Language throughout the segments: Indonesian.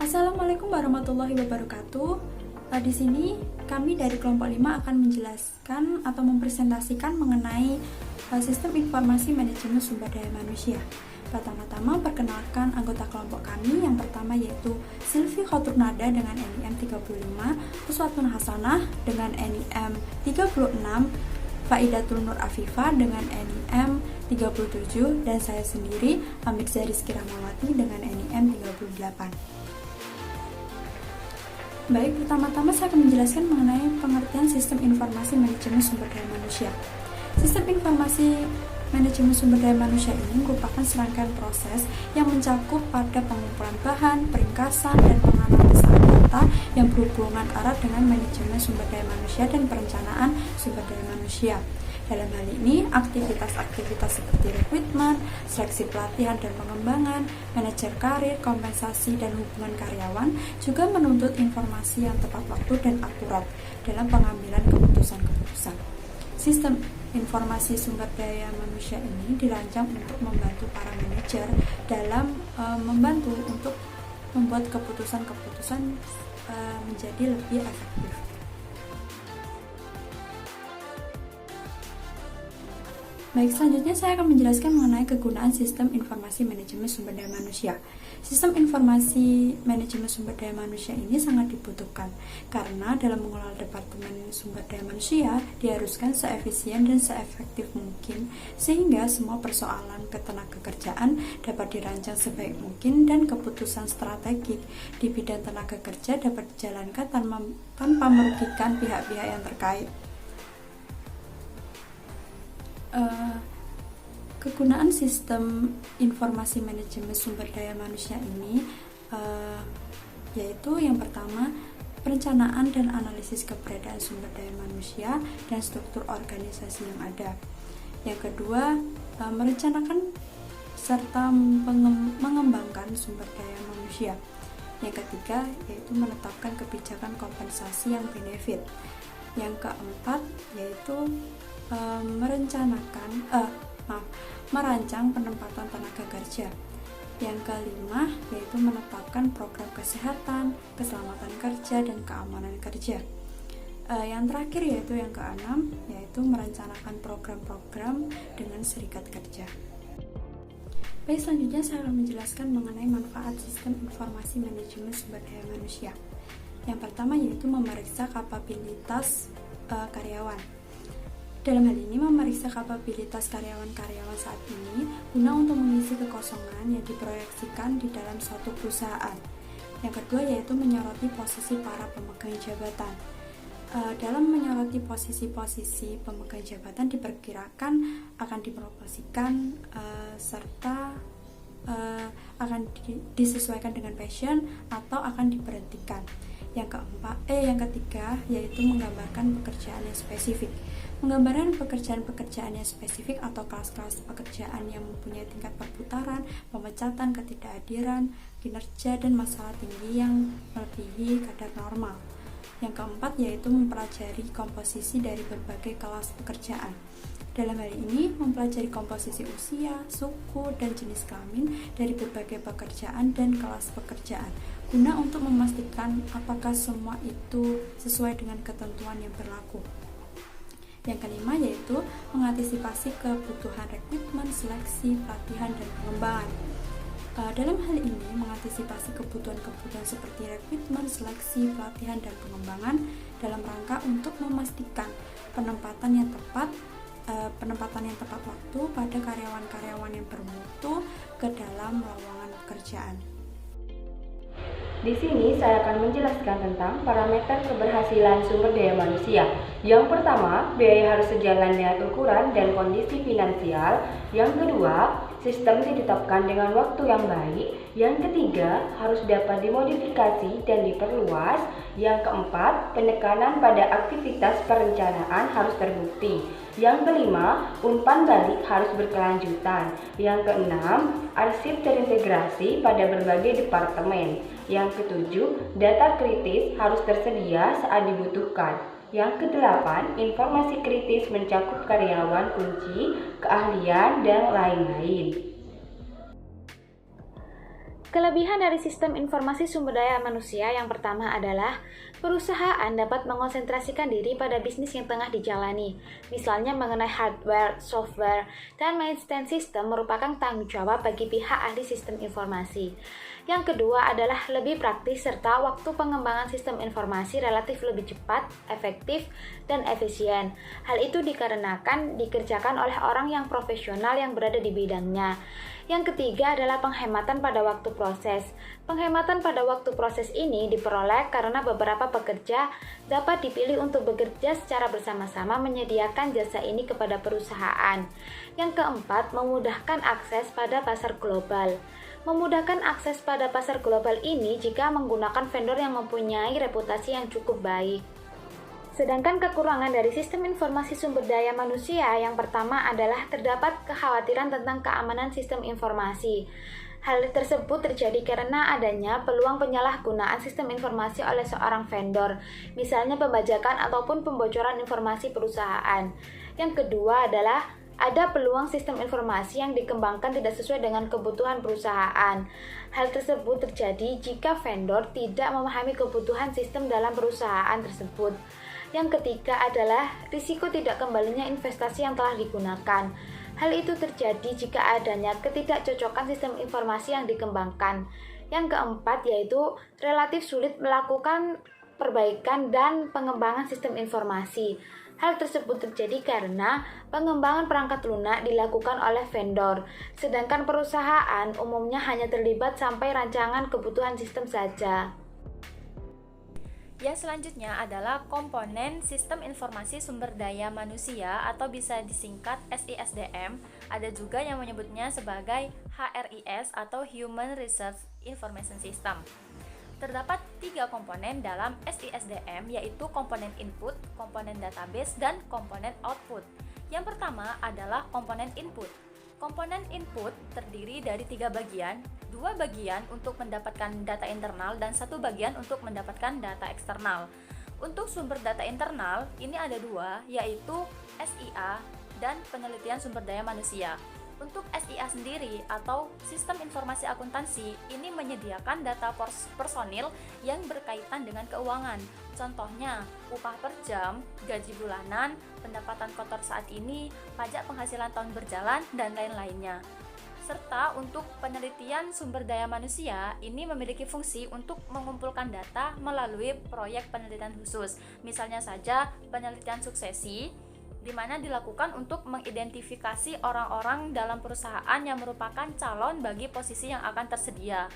Assalamualaikum warahmatullahi wabarakatuh. Di sini kami dari kelompok 5 akan menjelaskan atau mempresentasikan mengenai sistem informasi manajemen sumber daya manusia. Pertama-tama perkenalkan anggota kelompok kami. Yang pertama yaitu Silvi Khoturnada dengan NIM 35, Uswatun Hasanah dengan NIM 36, Faidatul Nur Afifah dengan NIM 37, dan saya sendiri Amir Rizky Rahmawati dengan NIM 38. Baik, pertama-tama saya akan menjelaskan mengenai pengertian sistem informasi manajemen sumber daya manusia. Sistem informasi manajemen sumber daya manusia ini merupakan serangkaian proses yang mencakup pada pengumpulan bahan, peringkasan, dan penganalisaan data yang berhubungan erat dengan manajemen sumber daya manusia dan perencanaan sumber daya manusia. Dalam hal ini, aktivitas-aktivitas seperti rekrutmen, seleksi pelatihan dan pengembangan, manajer karir, kompensasi, dan hubungan karyawan juga menuntut informasi yang tepat waktu dan akurat dalam pengambilan keputusan-keputusan. Sistem informasi sumber daya manusia ini dirancang untuk membantu para manajer dalam membantu untuk membuat keputusan-keputusan menjadi lebih efektif. Baik, selanjutnya saya akan menjelaskan mengenai kegunaan sistem informasi manajemen sumber daya manusia. Sistem informasi manajemen sumber daya manusia ini sangat dibutuhkan karena dalam mengelola departemen sumber daya manusia diharuskan seefisien dan seefektif mungkin sehingga semua persoalan ketenagakerjaan dapat dirancang sebaik mungkin dan keputusan strategik di bidang tenaga kerja dapat dijalankan tanpa merugikan pihak-pihak yang terkait. Kegunaan sistem informasi manajemen sumber daya manusia ini yaitu yang pertama, perencanaan dan analisis keberadaan sumber daya manusia dan struktur organisasi yang ada. Yang kedua, merencanakan serta mengembangkan sumber daya manusia. Yang ketiga, yaitu menetapkan kebijakan kompensasi yang benefit. Yang keempat, yaitu merancang penempatan tenaga kerja. Yang kelima, yaitu menetapkan program kesehatan, keselamatan kerja, dan keamanan kerja. Yang terakhir yaitu yang keenam, yaitu merencanakan program-program dengan serikat kerja. Baik, selanjutnya saya akan menjelaskan mengenai manfaat sistem informasi manajemen sumber daya manusia. Yang pertama yaitu memeriksa kapabilitas karyawan. Dalam hal ini, memeriksa kapabilitas karyawan-karyawan saat ini guna untuk mengisi kekosongan yang diproyeksikan di dalam suatu perusahaan. Yang kedua yaitu menyoroti posisi para pemegang jabatan. Dalam menyoroti posisi-posisi pemegang jabatan diperkirakan akan dipromosikan serta akan disesuaikan dengan passion atau akan diberhentikan. Yang ketiga yaitu menggambarkan pekerjaan yang spesifik. Menggambarkan pekerjaan-pekerjaan yang spesifik atau kelas-kelas pekerjaan yang mempunyai tingkat perputaran, pemecatan, ketidakhadiran, kinerja, dan masalah tinggi yang melebihi kadar normal. Yang keempat yaitu mempelajari komposisi dari berbagai kelas pekerjaan. Dalam hal ini, mempelajari komposisi usia, suku, dan jenis kelamin dari berbagai pekerjaan dan kelas pekerjaan, guna untuk memastikan apakah semua itu sesuai dengan ketentuan yang berlaku. Yang kelima yaitu mengantisipasi kebutuhan rekrutmen, seleksi, pelatihan, dan pengembangan. Dalam hal ini, mengantisipasi kebutuhan-kebutuhan seperti rekrutmen, seleksi, pelatihan, dan pengembangan dalam rangka untuk memastikan penempatan yang tepat waktu pada karyawan-karyawan yang bermutu ke dalam lowongan pekerjaan. Di sini saya akan menjelaskan tentang parameter keberhasilan sumber daya manusia, Yang pertama, biaya harus sejalan dengan ukuran dan kondisi finansial. Yang kedua, sistem ditetapkan dengan waktu yang baik. Yang ketiga, harus dapat dimodifikasi dan diperluas. Yang keempat, penekanan pada aktivitas perencanaan harus terbukti. Yang kelima, umpan balik harus berkelanjutan. Yang keenam, arsip terintegrasi pada berbagai departemen. Yang ketujuh, data kritis harus tersedia saat dibutuhkan. Yang kedelapan, informasi kritis mencakup karyawan kunci, keahlian, dan lain-lain. Kelebihan dari sistem informasi sumber daya manusia yang pertama adalah perusahaan dapat mengonsentrasikan diri pada bisnis yang tengah dijalani. Misalnya mengenai hardware, software, dan maintenance sistem merupakan tanggung jawab bagi pihak ahli sistem informasi. Yang kedua adalah lebih praktis serta waktu pengembangan sistem informasi relatif lebih cepat, efektif, dan efisien. Hal itu dikarenakan dikerjakan oleh orang yang profesional yang berada di bidangnya. Yang ketiga adalah penghematan pada waktu proses. Penghematan pada waktu proses ini diperoleh karena beberapa pekerja dapat dipilih untuk bekerja secara bersama-sama menyediakan jasa ini kepada perusahaan. Yang keempat, memudahkan akses pada pasar global. Memudahkan akses pada pasar global ini jika menggunakan vendor yang mempunyai reputasi yang cukup baik. Sedangkan kekurangan dari sistem informasi sumber daya manusia yang pertama adalah terdapat kekhawatiran tentang keamanan sistem informasi. Hal tersebut terjadi karena adanya peluang penyalahgunaan sistem informasi oleh seorang vendor, misalnya pembajakan ataupun pembocoran informasi perusahaan. Yang kedua adalah ada peluang sistem informasi yang dikembangkan tidak sesuai dengan kebutuhan perusahaan. Hal tersebut terjadi jika vendor tidak memahami kebutuhan sistem dalam perusahaan tersebut. Yang ketiga adalah risiko tidak kembalinya investasi yang telah digunakan. Hal itu terjadi jika adanya ketidakcocokan sistem informasi yang dikembangkan. Yang keempat yaitu relatif sulit melakukan perbaikan dan pengembangan sistem informasi. Hal tersebut terjadi karena pengembangan perangkat lunak dilakukan oleh vendor, sedangkan perusahaan umumnya hanya terlibat sampai rancangan kebutuhan sistem saja. Yang selanjutnya adalah komponen sistem informasi sumber daya manusia atau bisa disingkat SISDM. Ada juga yang menyebutnya sebagai HRIS atau Human Resource Information System. Terdapat 3 komponen dalam SISDM, yaitu komponen input, komponen database, dan komponen output. Yang pertama adalah komponen input. Komponen input terdiri dari 3 bagian, 2 bagian untuk mendapatkan data internal dan 1 bagian untuk mendapatkan data eksternal. Untuk sumber data internal, ini ada 2, yaitu SIA dan penelitian sumber daya manusia. Untuk SIA sendiri atau Sistem Informasi Akuntansi, ini menyediakan data personil yang berkaitan dengan keuangan. Contohnya, upah per jam, gaji bulanan, pendapatan kotor saat ini, pajak penghasilan tahun berjalan, dan lain-lainnya. Serta untuk penelitian sumber daya manusia, ini memiliki fungsi untuk mengumpulkan data melalui proyek penelitian khusus. Misalnya saja penelitian suksesi, di mana dilakukan untuk mengidentifikasi orang-orang dalam perusahaan yang merupakan calon bagi posisi yang akan tersedia.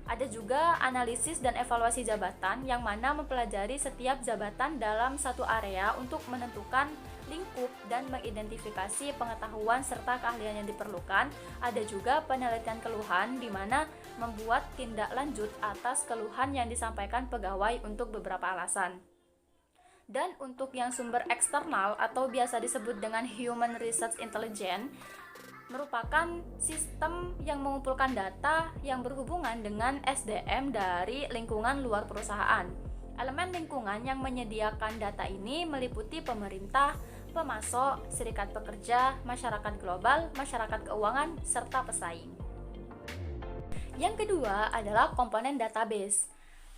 Ada juga analisis dan evaluasi jabatan yang mana mempelajari setiap jabatan dalam satu area untuk menentukan lingkup dan mengidentifikasi pengetahuan serta keahlian yang diperlukan. Ada juga penelitian keluhan di mana membuat tindak lanjut atas keluhan yang disampaikan pegawai untuk beberapa alasan. Dan untuk yang sumber eksternal atau biasa disebut dengan Human Research Intelligence, merupakan sistem yang mengumpulkan data yang berhubungan dengan SDM dari lingkungan luar perusahaan. Elemen lingkungan yang menyediakan data ini meliputi pemerintah, pemasok, serikat pekerja, masyarakat global, masyarakat keuangan, serta pesaing. Yang kedua adalah komponen database.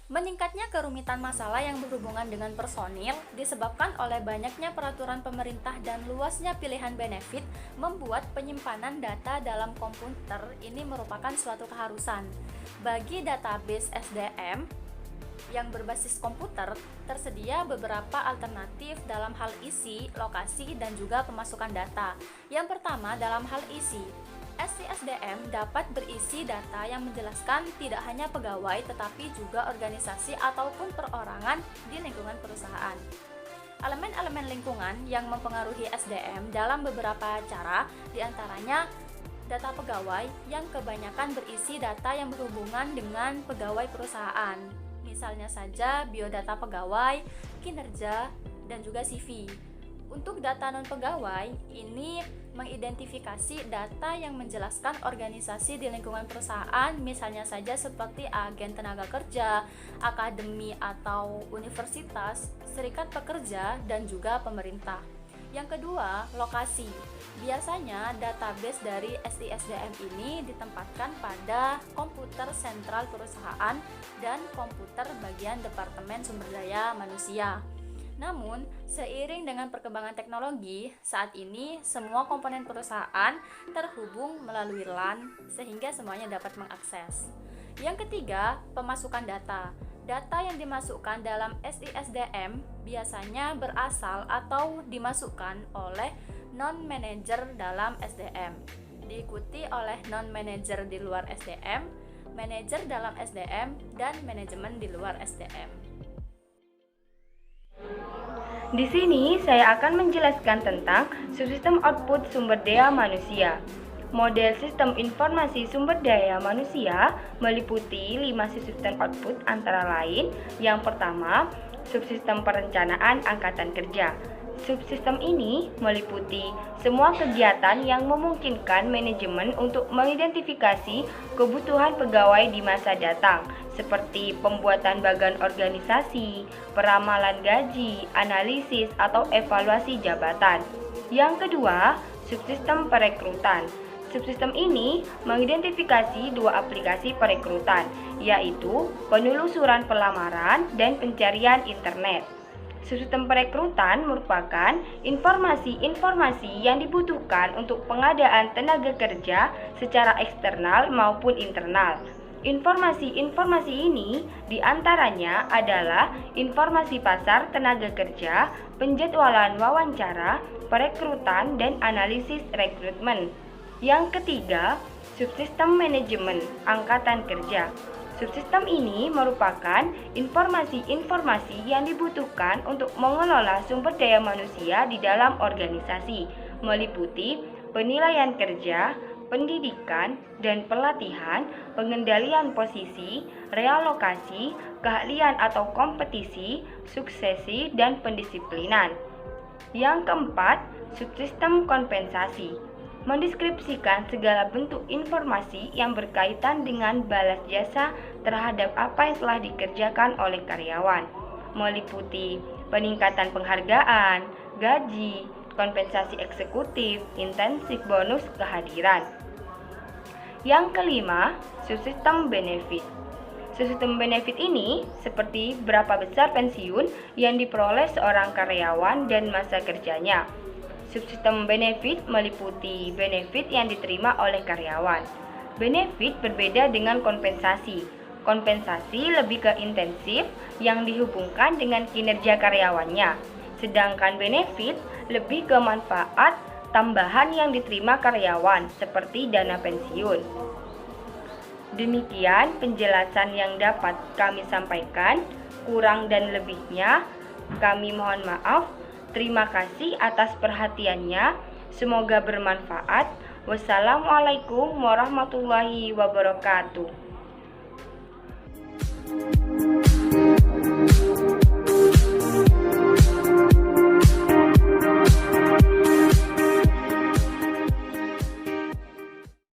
Meningkatnya kerumitan masalah yang berhubungan dengan personil disebabkan oleh banyaknya peraturan pemerintah dan luasnya pilihan benefit membuat penyimpanan data dalam komputer ini merupakan suatu keharusan. Bagi database SDM yang berbasis komputer, tersedia beberapa alternatif dalam hal isi, lokasi, dan juga pemasukan data. Yang pertama dalam hal isi, SISDM dapat berisi data yang menjelaskan tidak hanya pegawai tetapi juga organisasi ataupun perorangan di lingkungan perusahaan. Elemen-elemen lingkungan yang mempengaruhi SDM dalam beberapa cara, diantaranya data pegawai yang kebanyakan berisi data yang berhubungan dengan pegawai perusahaan. Misalnya saja biodata pegawai, kinerja, dan juga CV. Untuk data non-pegawai, ini mengidentifikasi data yang menjelaskan organisasi di lingkungan perusahaan, misalnya saja seperti agen tenaga kerja, akademi atau universitas, serikat pekerja, dan juga pemerintah. Yang kedua, lokasi. Biasanya database dari SISDM ini ditempatkan pada komputer sentral perusahaan dan komputer bagian Departemen Sumber Daya Manusia. Namun, seiring dengan perkembangan teknologi, saat ini semua komponen perusahaan terhubung melalui LAN sehingga semuanya dapat mengakses. Yang ketiga, pemasukan data. Data yang dimasukkan dalam SISDM biasanya berasal atau dimasukkan oleh non-manager dalam SDM, diikuti oleh non-manager di luar SDM, manajer dalam SDM, dan manajemen di luar SDM. Di sini saya akan menjelaskan tentang subsistem output sumber daya manusia. Model sistem informasi sumber daya manusia meliputi 5 subsistem output antara lain. Yang pertama, subsistem perencanaan angkatan kerja. Subsistem ini meliputi semua kegiatan yang memungkinkan manajemen untuk mengidentifikasi kebutuhan pegawai di masa datang, seperti pembuatan bagan organisasi, peramalan gaji, analisis, atau evaluasi jabatan. Yang kedua, subsistem perekrutan. Subsistem ini mengidentifikasi 2 aplikasi perekrutan, yaitu penelusuran pelamaran dan pencarian internet. Subsistem perekrutan merupakan informasi-informasi yang dibutuhkan untuk pengadaan tenaga kerja secara eksternal maupun internal. Informasi-informasi ini diantaranya adalah informasi pasar tenaga kerja, penjadwalan wawancara, perekrutan, dan analisis rekrutmen. Yang ketiga, subsistem manajemen angkatan kerja. Subsistem ini merupakan informasi-informasi yang dibutuhkan untuk mengelola sumber daya manusia di dalam organisasi, meliputi penilaian kerja, pendidikan dan pelatihan, pengendalian posisi, realokasi, keahlian atau kompetisi, suksesi, dan pendisiplinan. Yang keempat, subsistem kompensasi. Mendeskripsikan segala bentuk informasi yang berkaitan dengan balas jasa terhadap apa yang telah dikerjakan oleh karyawan, meliputi peningkatan penghargaan, gaji, kompensasi eksekutif, intensif, bonus kehadiran. Yang kelima, subsistem benefit. Subsistem benefit ini seperti berapa besar pensiun yang diperoleh seorang karyawan dan masa kerjanya. Subsistem benefit meliputi benefit yang diterima oleh karyawan. Benefit berbeda dengan kompensasi. Kompensasi lebih ke intensif yang dihubungkan dengan kinerja karyawannya. Sedangkan benefit lebih ke manfaat tambahan yang diterima karyawan seperti dana pensiun. Demikian penjelasan yang dapat kami sampaikan. Kurang dan lebihnya kami mohon maaf. Terima kasih atas perhatiannya. Semoga bermanfaat. Wassalamualaikum warahmatullahi wabarakatuh.